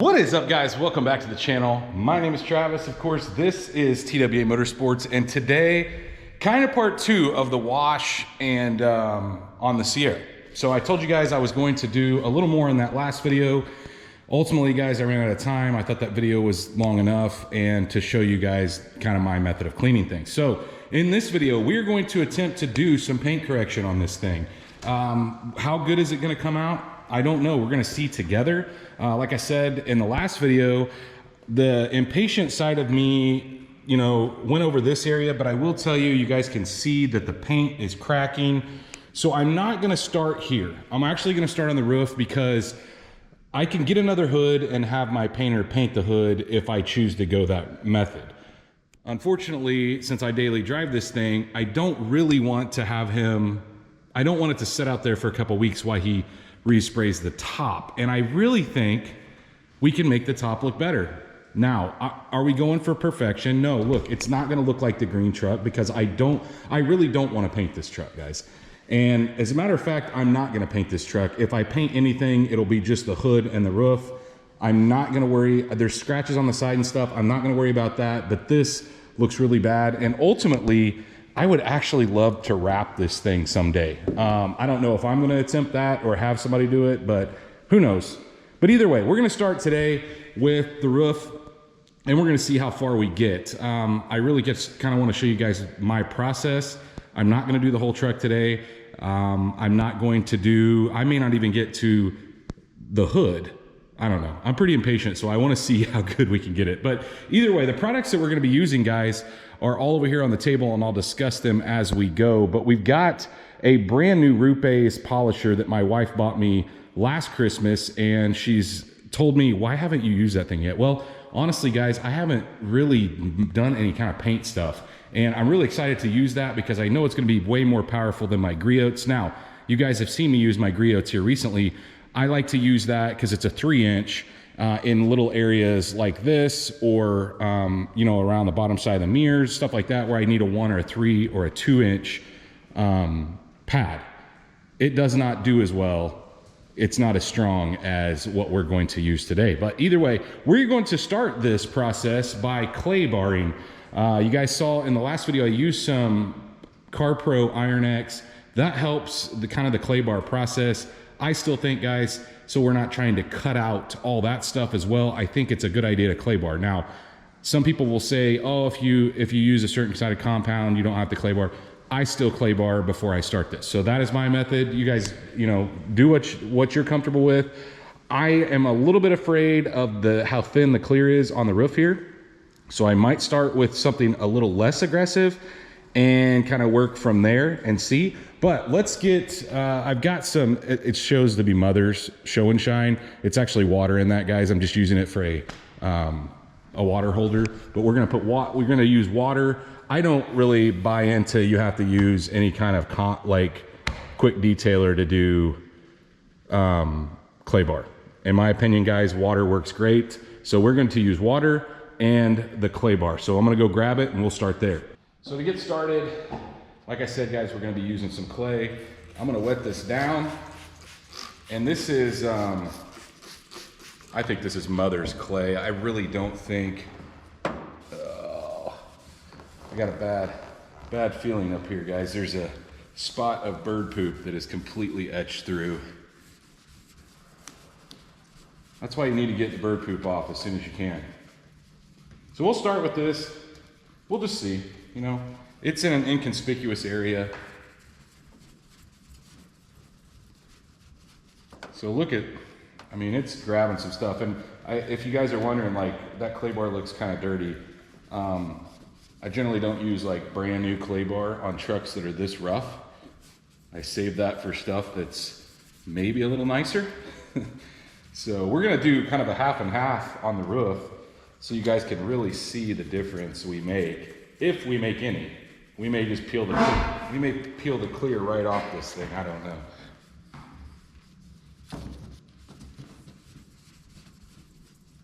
What is up, guys? Welcome back to the channel. My name is Travis. Of course, this is TWA Motorsports, and today, kind of part two of the wash and on the Sierra. So I told you guys I was going to do a little more in that last video. Ultimately, guys, I ran out of time. I thought that video was long enough, and to show you guys kind of my method of cleaning things. So in this video, we're going to attempt to do some paint correction on this thing. How good is it going to come out? I don't know. We're going to see together. Like I said in the last video, the impatient side of me, went over this area, but I will tell you, you guys can see that the paint is cracking. So I'm not going to start here. I'm actually going to start on the roof because I can get another hood and have my painter paint the hood if I choose to go that method. Unfortunately, since I daily drive this thing, I don't really want to have him, I don't want it to sit out there for a couple weeks while he resprays the top. And I really think we can make the top look better. Now, are we going for perfection? No, look, it's not gonna look like the green truck because I really don't wanna paint this truck, guys. And as a matter of fact, I'm not gonna paint this truck. If I paint anything, it'll be just the hood and the roof. I'm not gonna worry, there's scratches on the side and stuff. I'm not gonna worry about that, but this looks really bad. And ultimately, I would actually love to wrap this thing someday. I don't know if I'm gonna attempt that or have somebody do it, but who knows? But either way, we're gonna start today with the roof and we're gonna see how far we get. I really just kind of wanna show you guys my process. I'm not gonna do the whole truck today. I may not even get to the hood. I don't know. I'm pretty impatient, so I wanna see how good we can get it. But either way, the products that we're gonna be using, guys, are all over here on the table, and I'll discuss them as we go. But we've got a brand new rupes polisher that my wife bought me last Christmas, and she's told me, why haven't you used that thing yet? Well, honestly, guys, I haven't really done any kind of paint stuff, and I'm really excited to use that because I know it's gonna be way more powerful than my griots. Now, you guys have seen me use my griots here recently. I like to use that because it's a 3-inch in little areas like this, or around the bottom side of the mirrors, stuff like that, where I need a 1 or a 3 or a 2-inch pad. It does not do as well. It's not as strong as what we're going to use today. But either way, we're going to start this process by clay barring. You guys saw in the last video, I used some CarPro Iron X. That helps the clay bar process. I still think, guys, so we're not trying to cut out all that stuff as well, I think it's a good idea to clay bar. Now, some people will say, oh, if you use a certain side of compound, you don't have to clay bar. I still clay bar before I start this. So that is my method. You guys, do what you're comfortable with. I am a little bit afraid of how thin the clear is on the roof here. So I might start with something a little less aggressive and kind of work from there and see. But let's get, I've got some, it shows to be Mother's Show and Shine. It's actually water in that, guys. I'm just using it for a water holder, but we're gonna use water. I don't really buy into you have to use any kind of quick detailer to do clay bar. In my opinion, guys, water works great. So we're going to use water and the clay bar. So I'm gonna go grab it and we'll start there. So to get started, like I said, guys, we're gonna be using some clay. I'm gonna wet this down. And this is, I think this is Mother's clay. I really don't think, I got a bad feeling up here, guys. There's a spot of bird poop that is completely etched through. That's why you need to get the bird poop off as soon as you can. So we'll start with this. We'll just see, it's in an inconspicuous area. So look at, it's grabbing some stuff. And if you guys are wondering, that clay bar looks kind of dirty. I generally don't use brand new clay bar on trucks that are this rough. I save that for stuff that's maybe a little nicer. So we're gonna do kind of a half and half on the roof so you guys can really see the difference we make, if we make any. We may just peel the clear right off this thing, I don't know.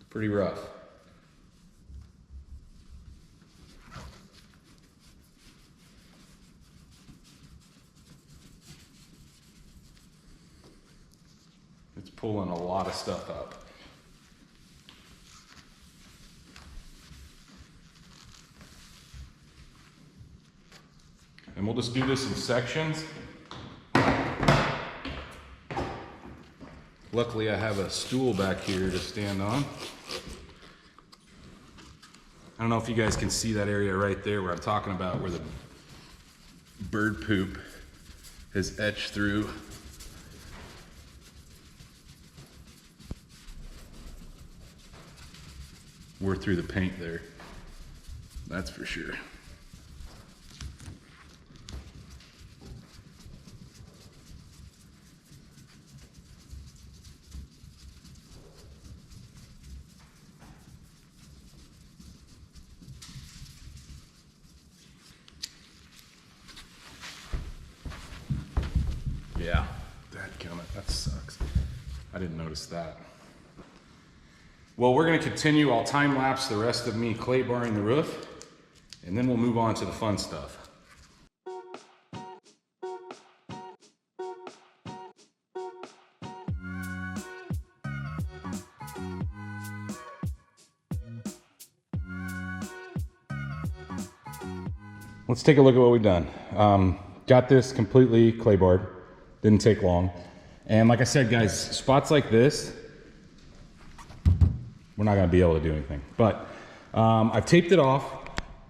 Pretty rough. It's pulling a lot of stuff up. And we'll just do this in sections. Luckily, I have a stool back here to stand on. I don't know if you guys can see that area right there where I'm talking about, where the bird poop has etched through. We're through the paint there, that's for sure. Yeah, that sucks. I didn't notice that. Well, we're gonna continue. I'll time lapse the rest of me clay barring the roof, and then we'll move on to the fun stuff. Let's take a look at what we've done. Got this completely clay barred. Didn't take long. And like I said, guys, spots like this, we're not gonna be able to do anything. But I've taped it off,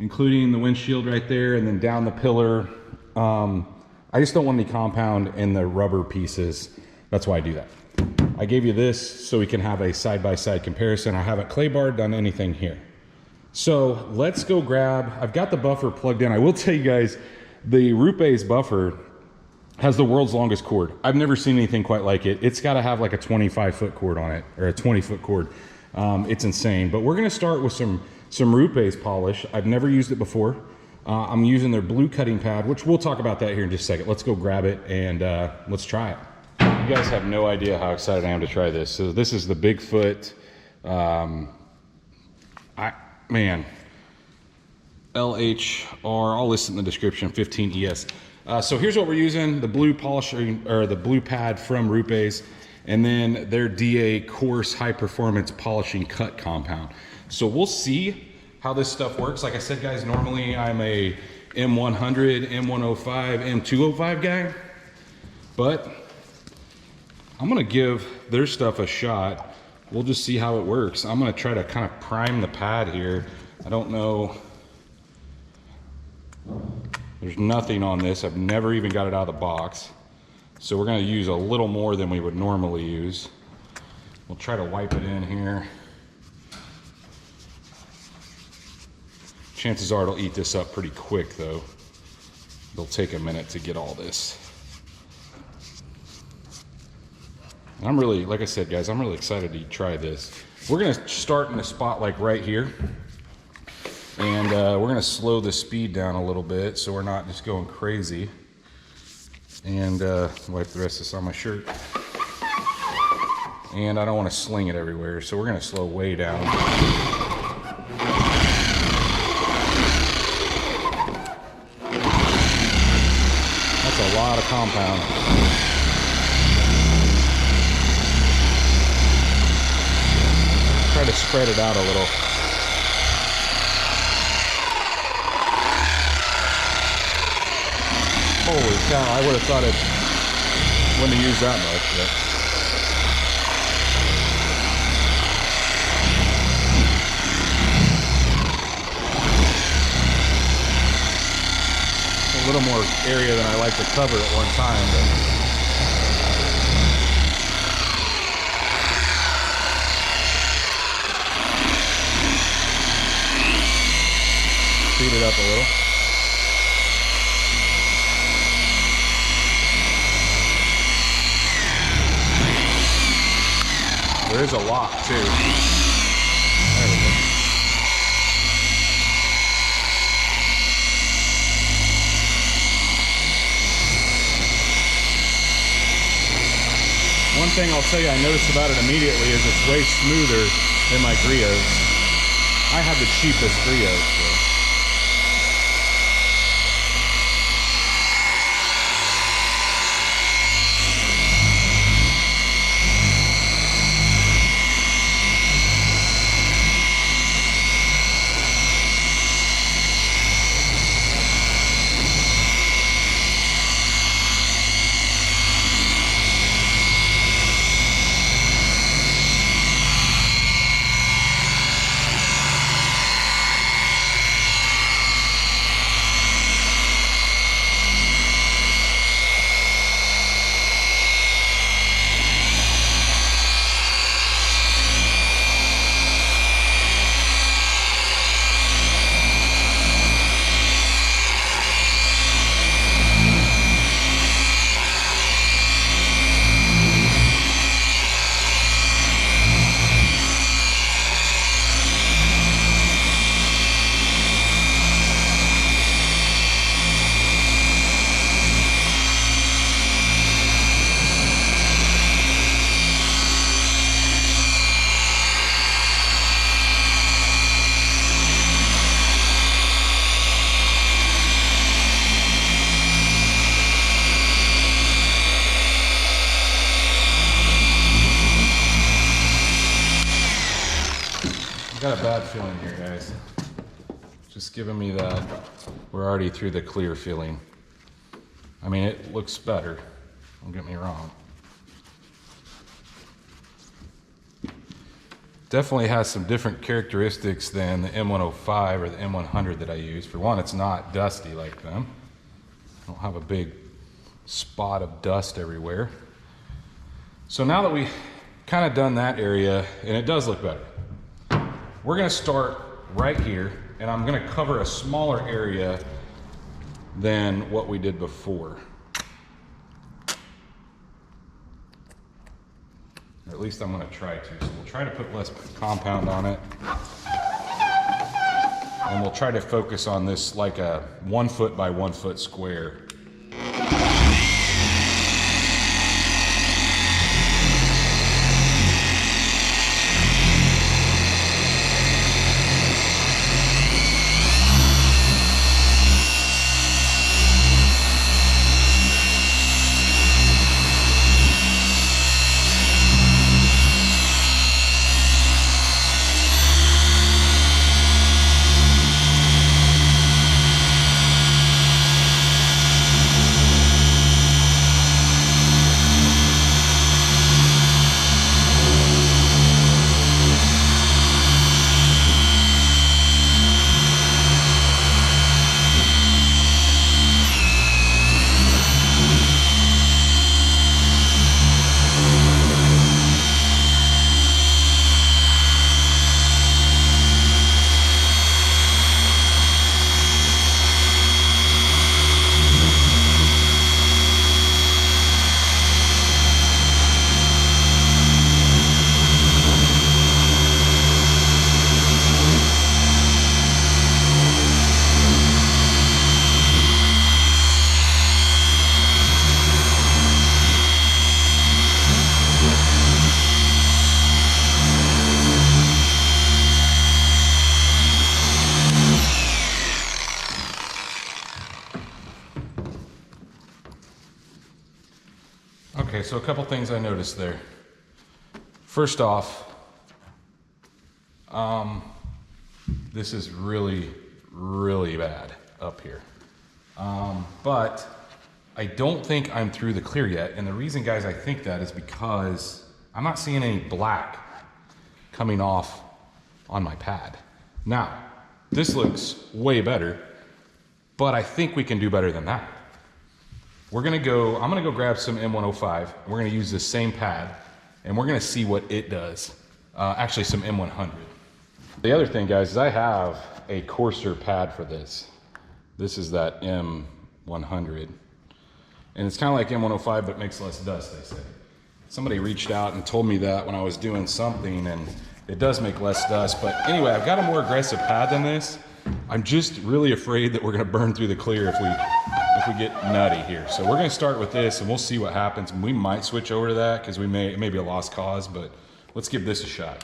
including the windshield right there and then down the pillar. I just don't want any compound in the rubber pieces. That's why I do that. I gave you this so we can have a side-by-side comparison. I haven't clay barred, done anything here. So let's go grab, I've got the buffer plugged in. I will tell you guys, the rupes buffer has the world's longest cord. I've never seen anything quite like it. It's gotta have like a 25-foot cord on it, or a 20-foot cord. It's insane. But we're gonna start with some rupes polish. I've never used it before. I'm using their blue cutting pad, which we'll talk about that here in just a second. Let's go grab it and let's try it. You guys have no idea how excited I am to try this. So this is the Bigfoot, LHR, I'll list it in the description, 15 ES. So here's what we're using, the blue polishing, or the blue pad from Rupes, and then their DA coarse high performance polishing cut compound. So we'll see how this stuff works. Like I said, guys, normally I'm a M100, M105, M205 guy, but I'm gonna give their stuff a shot. We'll just see how it works. I'm gonna try to kind of prime the pad here. I don't know. There's nothing on this. I've never even got it out of the box. So we're gonna use a little more than we would normally use. We'll try to wipe it in here. Chances are it'll eat this up pretty quick though. It'll take a minute to get all this. I'm really, like I said, guys, I'm really excited to try this. We're gonna start in a spot like right here. And we're gonna slow the speed down a little bit so we're not just going crazy. And wipe the rest of this on my shirt. And I don't wanna sling it everywhere, so we're gonna slow way down. That's a lot of compound. Try to spread it out a little. Holy cow, I would have thought it wouldn't have used that much, but. A little more area than I like to cover at one time, but. Speed it up a little. There is a lock too. There we go. One thing I'll tell you I noticed about it immediately is it's way smoother than my Griot's. I have the cheapest Griot's. So. Got a bad feeling here, guys. Just giving me that we're already through the clear feeling. I mean, it looks better, don't get me wrong. Definitely has some different characteristics than the M105 or the M100 that I use. For one, it's not dusty like them. I don't have a big spot of dust everywhere. So now that we've kind of done that area, and it does look better, we're gonna start right here, and I'm gonna cover a smaller area than what we did before. Or at least I'm gonna try to. So we'll try to put less compound on it. And we'll try to focus on this like a 1 foot by 1 foot square. Okay, so a couple things I noticed there. First off, this is really, really bad up here. But I don't think I'm through the clear yet. And the reason, guys, I think that is because I'm not seeing any black coming off on my pad. Now, this looks way better, but I think we can do better than that. I'm gonna go grab some M105. We're gonna use this same pad and we're gonna see what it does. Actually some M100. The other thing, guys, is I have a coarser pad for this. This is that M100. And it's kind of like M105, but makes less dust, they say. Somebody reached out and told me that when I was doing something, and it does make less dust. But anyway, I've got a more aggressive pad than this. I'm just really afraid that we're gonna burn through the clear if we get nutty here. So we're gonna start with this and we'll see what happens. We might switch over to that because it may be a lost cause, but let's give this a shot.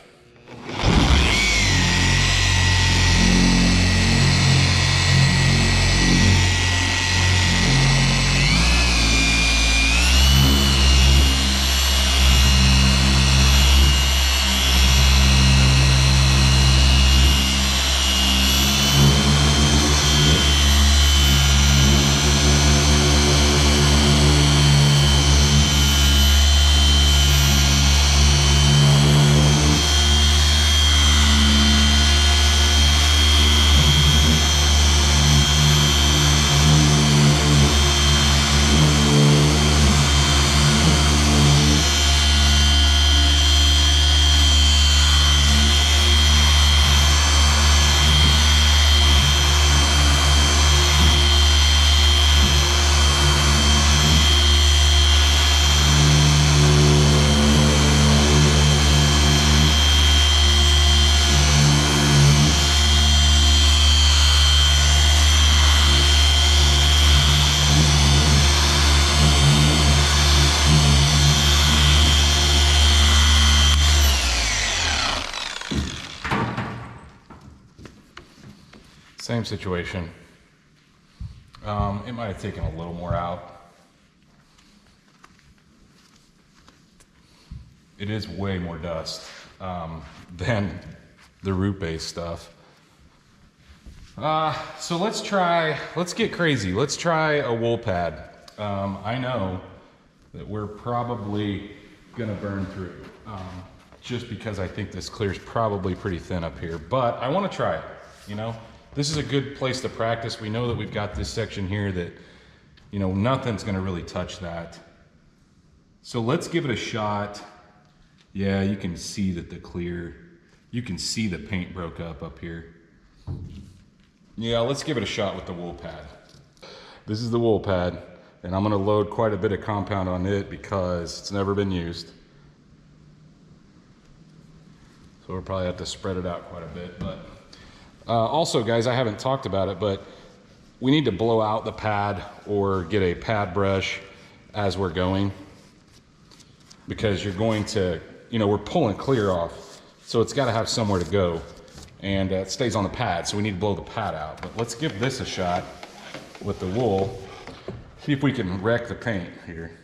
Same situation. It might have taken a little more out. It is way more dust than the rupe stuff. So let's get crazy. Let's try a wool pad. I know that we're probably gonna burn through, just because I think this clear's probably pretty thin up here, but I wanna try it, you know? This is a good place to practice. We know that we've got this section here that, you know, nothing's gonna really touch that. So let's give it a shot. Yeah, you can see that you can see the paint broke up here. Yeah, let's give it a shot with the wool pad. This is the wool pad, and I'm gonna load quite a bit of compound on it because it's never been used. So we'll probably have to spread it out quite a bit. But also, guys, I haven't talked about it, but we need to blow out the pad or get a pad brush as we're going, because you're going to, you know, we're pulling clear off, so it's got to have somewhere to go, and it stays on the pad, so we need to blow the pad out. But let's give this a shot with the wool, see if we can wreck the paint here.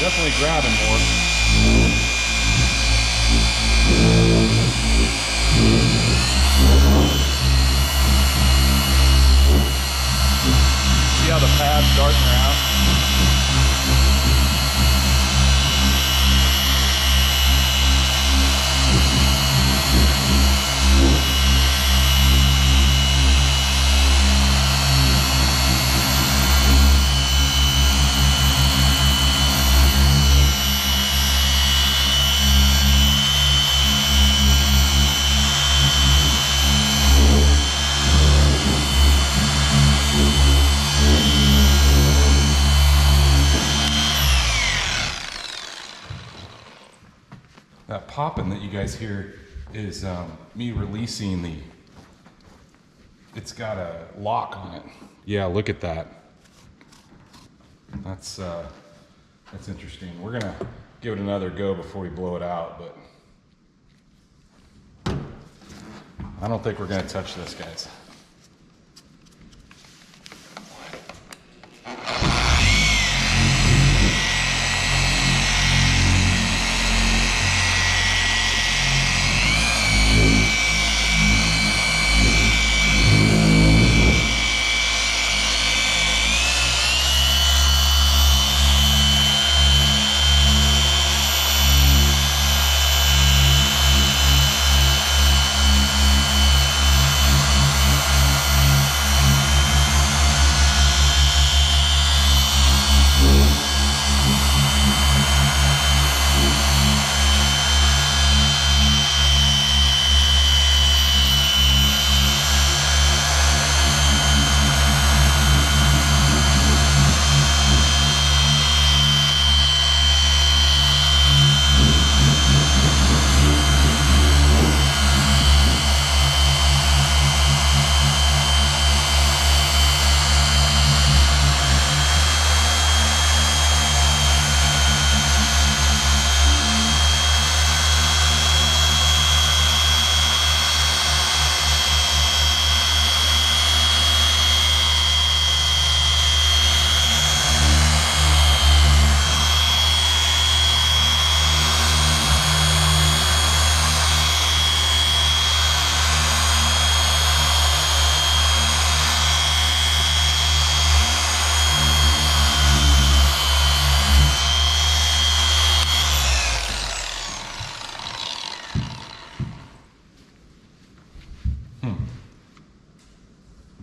Definitely grabbing more. See how the pad's darting around? That popping that you guys hear is me releasing it's got a lock on it. Yeah, look at that. That's interesting. We're gonna give it another go before we blow it out, but I don't think we're gonna touch this, guys.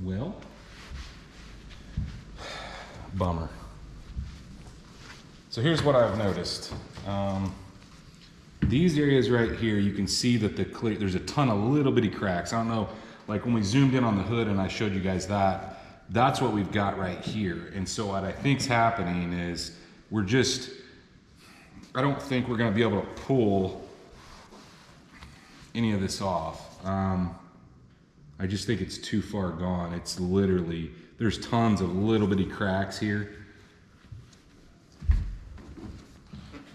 Well, bummer. So here's what I've noticed. These areas right here, you can see that there's a ton of little bitty cracks. I don't know, like when we zoomed in on the hood and I showed you guys that, that's what we've got right here. And so what I think's happening is I don't think we're gonna be able to pull any of this off. I just think it's too far gone. It's literally, there's tons of little bitty cracks here.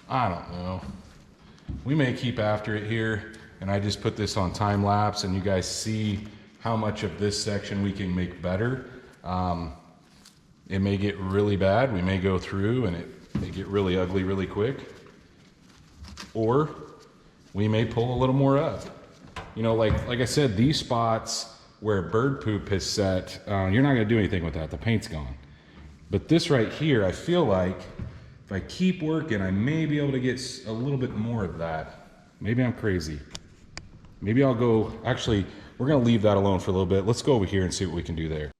I don't know. We may keep after it here, and I just put this on time lapse and you guys see how much of this section we can make better. It may get really bad. We may go through and it may get really ugly really quick. Or we may pull a little more up. You know, like I said, these spots where bird poop has set, you're not gonna do anything with that. The paint's gone. But this right here, I feel like if I keep working, I may be able to get a little bit more of that. Maybe I'm crazy. Maybe I'll go, actually, we're gonna leave that alone for a little bit. Let's go over here and see what we can do there.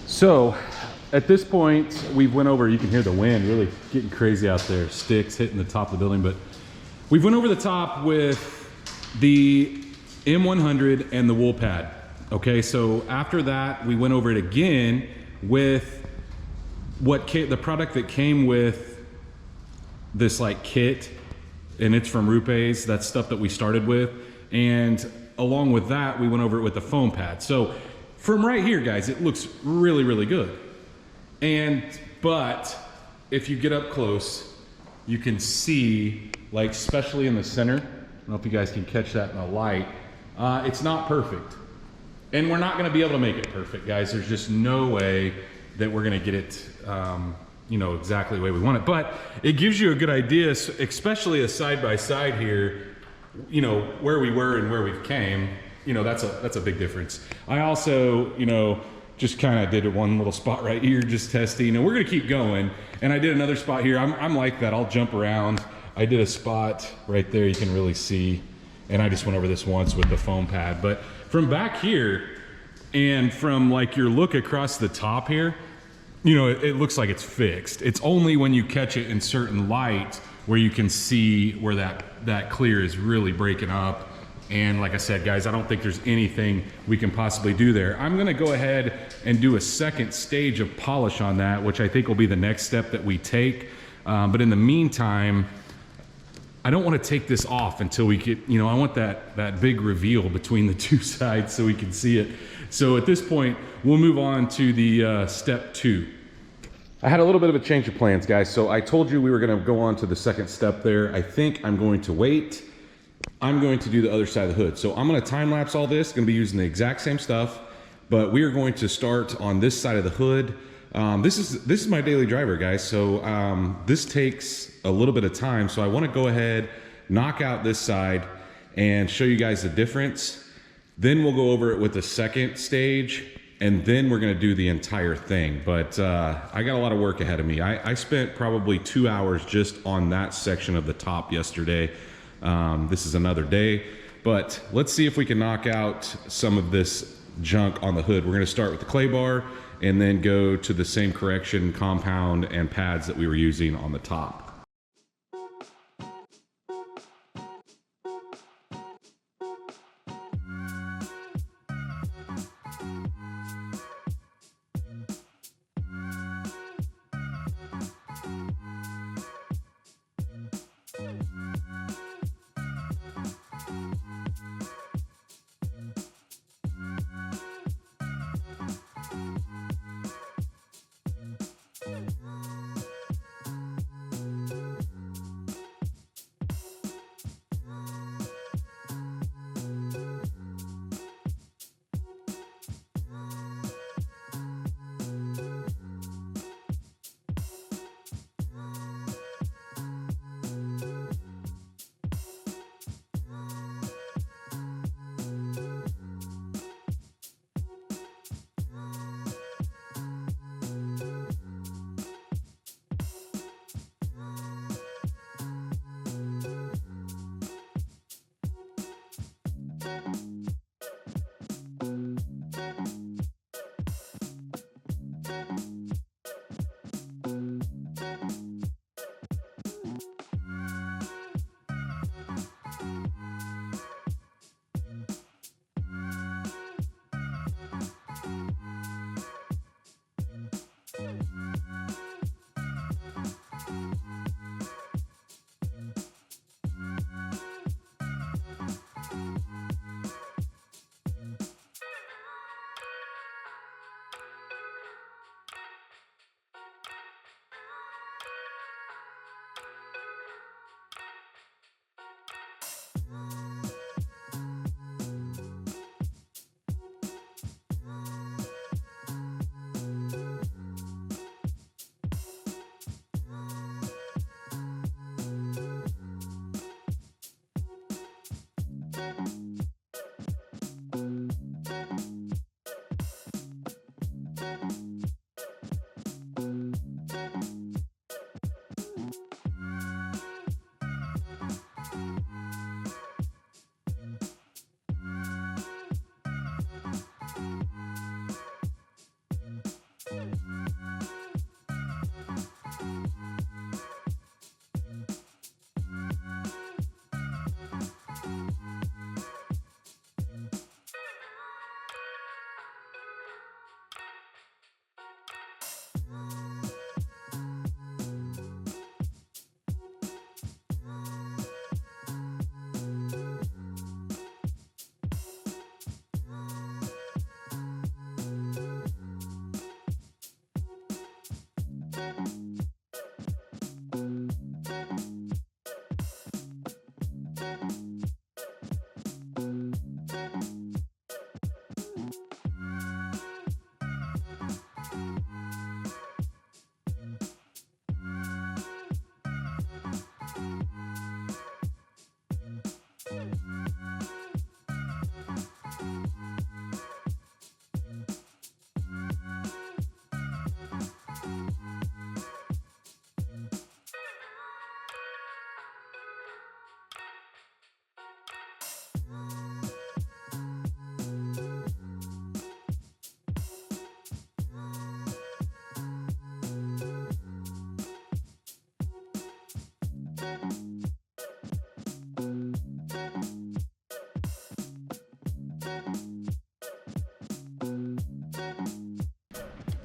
So at this point, we've went over, you can hear the wind really getting crazy out there, sticks hitting the top of the building, but we've went over the top with the M100 and the wool pad. Okay, so after that, we went over it again with the product that came with this like kit, and it's from Rupes. That's stuff that we started with. And along with that, we went over it with the foam pad. So from right here, guys, it looks really, really good. But if you get up close, you can see, like, especially in the center, I don't know if you guys can catch that in the light, it's not perfect. And we're not gonna be able to make it perfect, guys. There's just no way that we're gonna get it, you know, exactly the way we want it. But it gives you a good idea, especially a side-by-side here, you know, where we were and where we've came. You know, that's a big difference. I also, you know, just kind of did one little spot right here, just testing, and we're gonna keep going. And I did another spot here. I'm like that, I'll jump around. I did a spot right there, you can really see. And I just went over this once with the foam pad. But from back here, and from like your look across the top here, you know, it looks like it's fixed. It's only when you catch it in certain light where you can see where that clear is really breaking up. And like I said, guys, I don't think there's anything we can possibly do there. I'm gonna go ahead and do a second stage of polish on that, which I think will be the next step that we take. But in the meantime, I don't wanna take this off until we get, you know, I want that big reveal between the two sides so we can see it. So at this point, we'll move on to the step 2. I had a little bit of a change of plans, guys. So I told you we were gonna go on to the second step there. I think I'm going to wait. I'm going to do the other side of the hood. So I'm gonna time lapse all this, gonna be using the exact same stuff, but we are going to start on this side of the hood. This is my daily driver, guys. So this takes a little bit of time. So I wanna go ahead, knock out this side and show you guys the difference. Then we'll go over it with the second stage, and then we're gonna do the entire thing. But I got a lot of work ahead of me. I spent probably 2 hours just on that section of the top yesterday. This is another day, but let's see if we can knock out some of this junk on the hood. We're gonna start with the clay bar and then go to the same correction compound and pads that we were using on the top.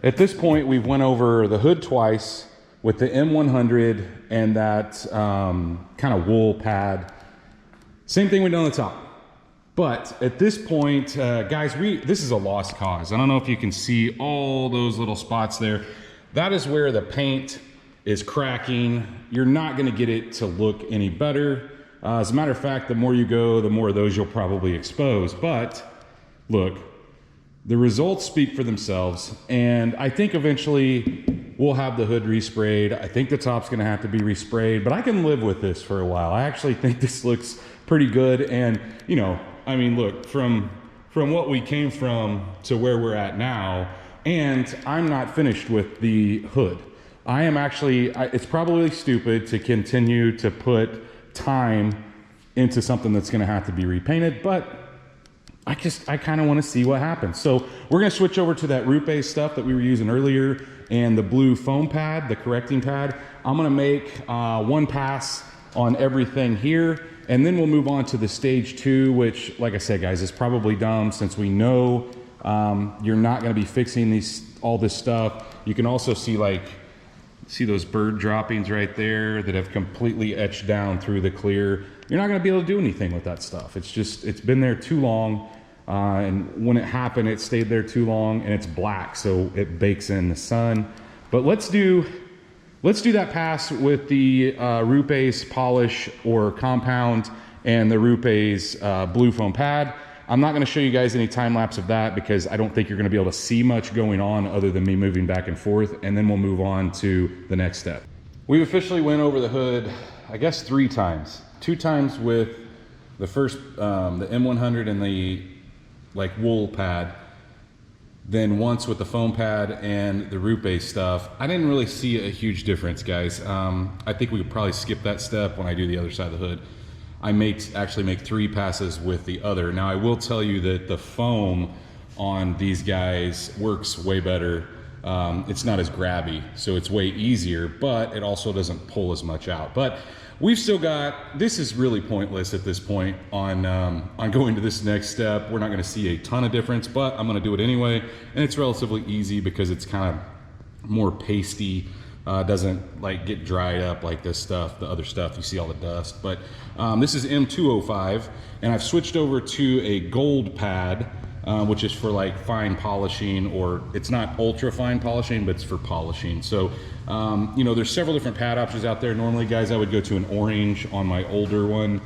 At this point, we've went over the hood twice with the M100 and that kind of wool pad. Same thing we done on the top. But at this point, guys, this is a lost cause. I don't know if you can see all those little spots there. That is where the paint is cracking. You're not gonna get it to look any better. As a matter of fact, the more you go, the more of those you'll probably expose. But look, the results speak for themselves, and I think eventually we'll have the hood resprayed. I think the top's gonna have to be resprayed, but I can live with this for a while. I actually think this looks pretty good, and you know, I mean, look, from what we came from to where we're at now, and I'm not finished with the hood. I am actually, it's probably stupid to continue to put time into something that's gonna have to be repainted, but I kind of want to see what happens. So we're going to switch over to that rupe stuff that we were using earlier and the blue foam pad, the correcting pad. I'm going to make one pass on everything here, and then we'll move on to the stage 2, which, like I said, guys, is probably dumb since we know you're not going to be fixing all this stuff. You can also see those bird droppings right there that have completely etched down through the clear. You're not going to be able to do anything with that stuff. It's been there too long. And when it happened, it stayed there too long, and it's black, so it bakes in the sun. But let's do that pass with the rupes polish or compound and the rupes blue foam pad. I'm not going to show you guys any time lapse of that because I don't think you're going to be able to see much going on other than me moving back and forth, and then we'll move on to the next step. We've officially went over the hood, I guess 3 times. 2 times with the first, the M100 and the wool pad, then once with the foam pad and the rupe stuff. I didn't really see a huge difference, guys. I think we could probably skip that step when I do the other side of the hood. I actually make 3 passes with the other. Now I will tell you that the foam on these guys works way better. It's not as grabby, so it's way easier, but it also doesn't pull as much out. But we've still got, this is really pointless at this point on going to this next step. We're not gonna see a ton of difference, but I'm gonna do it anyway. And it's relatively easy because it's kind of more pasty. Doesn't get dried up like this stuff, the other stuff, you see all the dust. But this is M205, and I've switched over to a gold pad, which is for fine polishing, or it's not ultra fine polishing, but it's for polishing. So, you know, there's several different pad options out there. Normally, guys, I would go to an orange on my older one,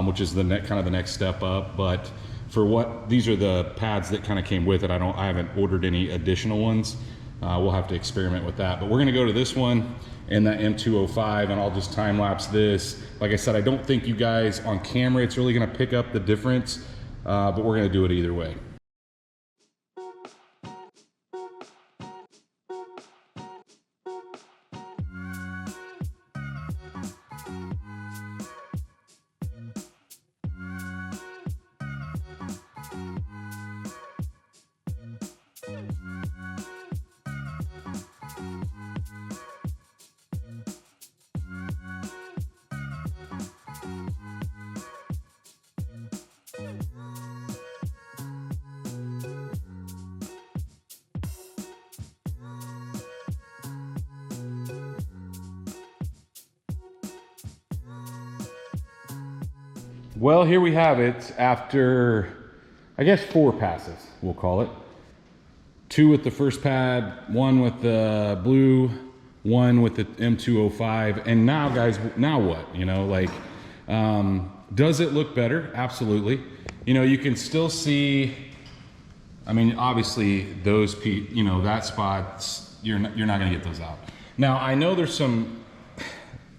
which is the kind of the next step up. But for these are the pads that kind of came with it. I haven't ordered any additional ones. We'll have to experiment with that. But we're gonna go to this one and that M205, and I'll just time lapse this. Like I said, I don't think you guys on camera, it's really gonna pick up the difference, but we're gonna do it either way. Well, here we have it after, I guess, 4 passes, we'll call it. 2 with the first pad, 1 with the blue, 1 with the M205. And now, guys, now what? You know, does it look better? Absolutely. You know, you can still see, I mean, obviously those, you know, that spots, you're not gonna get those out. Now, I know there's some,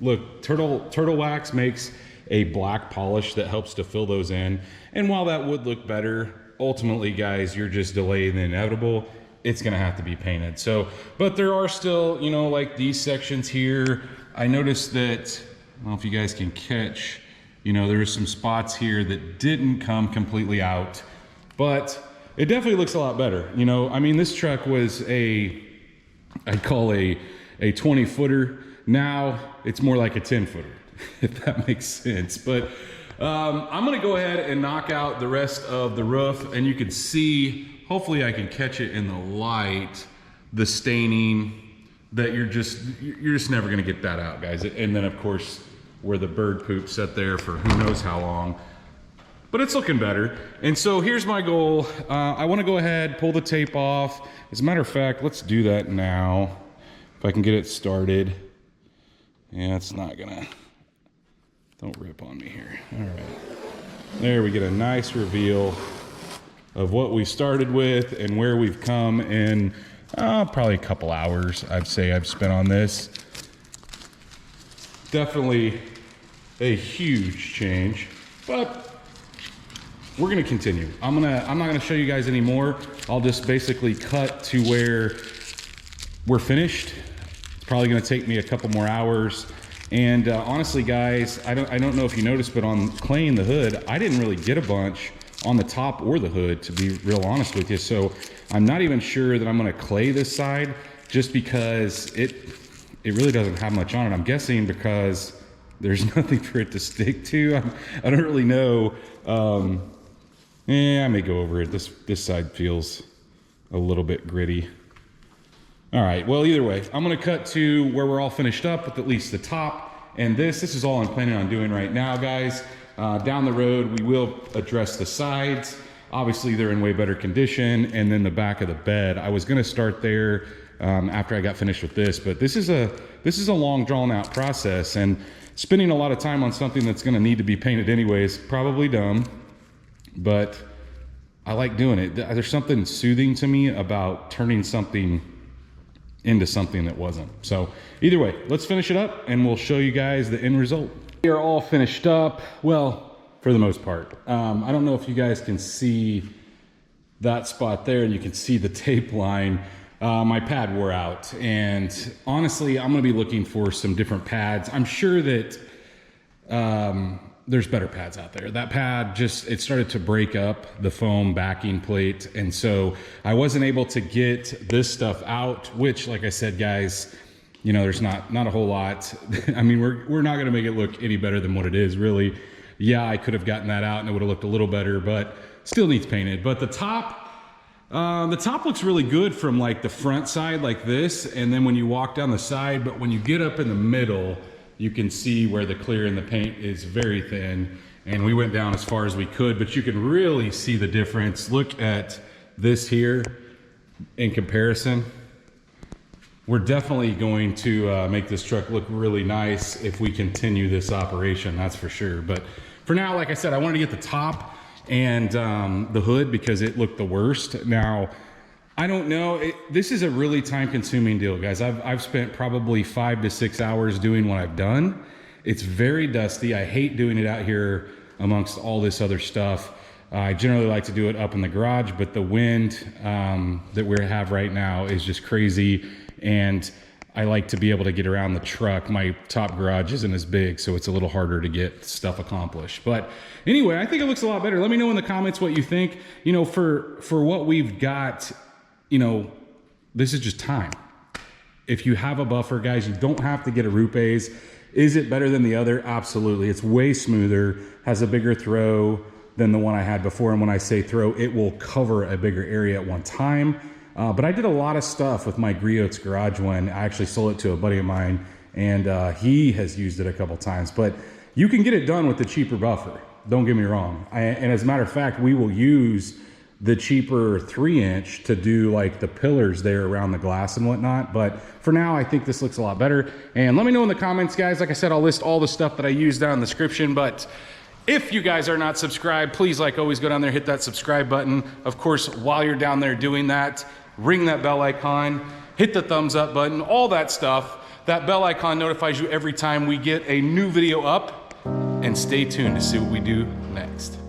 look, Turtle Wax makes a black polish that helps to fill those in. And while that would look better, ultimately, guys, you're just delaying the inevitable. It's gonna have to be painted. So, but there are still, you know, like these sections here. I noticed that, I don't know if you guys can catch, you know, there's some spots here that didn't come completely out, but it definitely looks a lot better. You know, I mean, this truck was I'd call a 20 footer. Now it's more like a 10 footer, if that makes sense. But I'm gonna go ahead and knock out the rest of the roof, and you can see, hopefully I can catch it in the light, the staining that you're just never gonna get that out, guys. And then of course, where the bird poop sat there for who knows how long, but it's looking better. And so here's my goal. I wanna go ahead, pull the tape off. As a matter of fact, let's do that now. If I can get it started. Yeah, it's not gonna, don't rip on me here. All right, there we get a nice reveal of what we started with and where we've come in probably a couple hours, I'd say I've spent on this. Definitely a huge change, but we're gonna continue. I'm not gonna show you guys any more. I'll just basically cut to where we're finished. It's probably gonna take me a couple more hours. And honestly, guys, I don't know if you noticed, but on claying the hood, I didn't really get a bunch on the top or the hood, to be real honest with you. So I'm not even sure that I'm gonna clay this side, just because it really doesn't have much on it. I'm guessing because there's nothing for it to stick to. I don't really know. Yeah, I may go over it. This side feels a little bit gritty. All right, well, either way, I'm gonna cut to where we're all finished up with at least the top. And this is all I'm planning on doing right now, guys. Down the road, we will address the sides. Obviously, they're in way better condition. And then the back of the bed, I was gonna start there after I got finished with this, but this is a long, drawn out process, and spending a lot of time on something that's gonna need to be painted anyways, probably dumb, but I like doing it. There's something soothing to me about turning something into something that wasn't. So either way, let's finish it up and we'll show you guys the end result. We are all finished up, well, for the most part. I don't know if you guys can see that spot there, and you can see the tape line. My pad wore out, and honestly, I'm gonna be looking for some different pads. I'm sure that there's better pads out there. That pad it started to break up the foam backing plate, and so I wasn't able to get this stuff out, which, like I said, guys, you know, there's not a whole lot. I mean, we're not gonna make it look any better than what it is, really. Yeah, I could have gotten that out and it would have looked a little better, but still needs painted. But the top looks really good from like the front side like this, and then when you walk down the side, but when you get up in the middle, you can see where the clear in the paint is very thin, and we went down as far as we could, but you can really see the difference. Look at this here in comparison. We're definitely going to make this truck look really nice if we continue this operation, that's for sure. But for now, like I said, I wanted to get the top and the hood because it looked the worst. Now, I don't know, this is a really time-consuming deal, guys. I've spent probably 5 to 6 hours doing what I've done. It's very dusty. I hate doing it out here amongst all this other stuff. I generally like to do it up in the garage, but the wind that we have right now is just crazy, and I like to be able to get around the truck. My top garage isn't as big, so it's a little harder to get stuff accomplished. But anyway, I think it looks a lot better. Let me know in the comments what you think. You know, for what we've got, you know, this is just time. If you have a buffer, guys, you don't have to get a rupes. Is it better than the other? Absolutely. It's way smoother, has a bigger throw than the one I had before. And when I say throw, it will cover a bigger area at one time. But I did a lot of stuff with my Griot's garage one. I actually sold it to a buddy of mine, and he has used it a couple times. But you can get it done with the cheaper buffer. Don't get me wrong. And as a matter of fact, we will use the cheaper 3-inch to do like the pillars there around the glass and whatnot. But for now, I think this looks a lot better. And let me know in the comments, guys. Like I said, I'll list all the stuff that I use down in the description. But if you guys are not subscribed, please, like always, go down there, hit that subscribe button. Of course, while you're down there doing that, ring that bell icon, hit the thumbs up button, all that stuff. That bell icon notifies you every time we get a new video up. and stay tuned to see what we do next.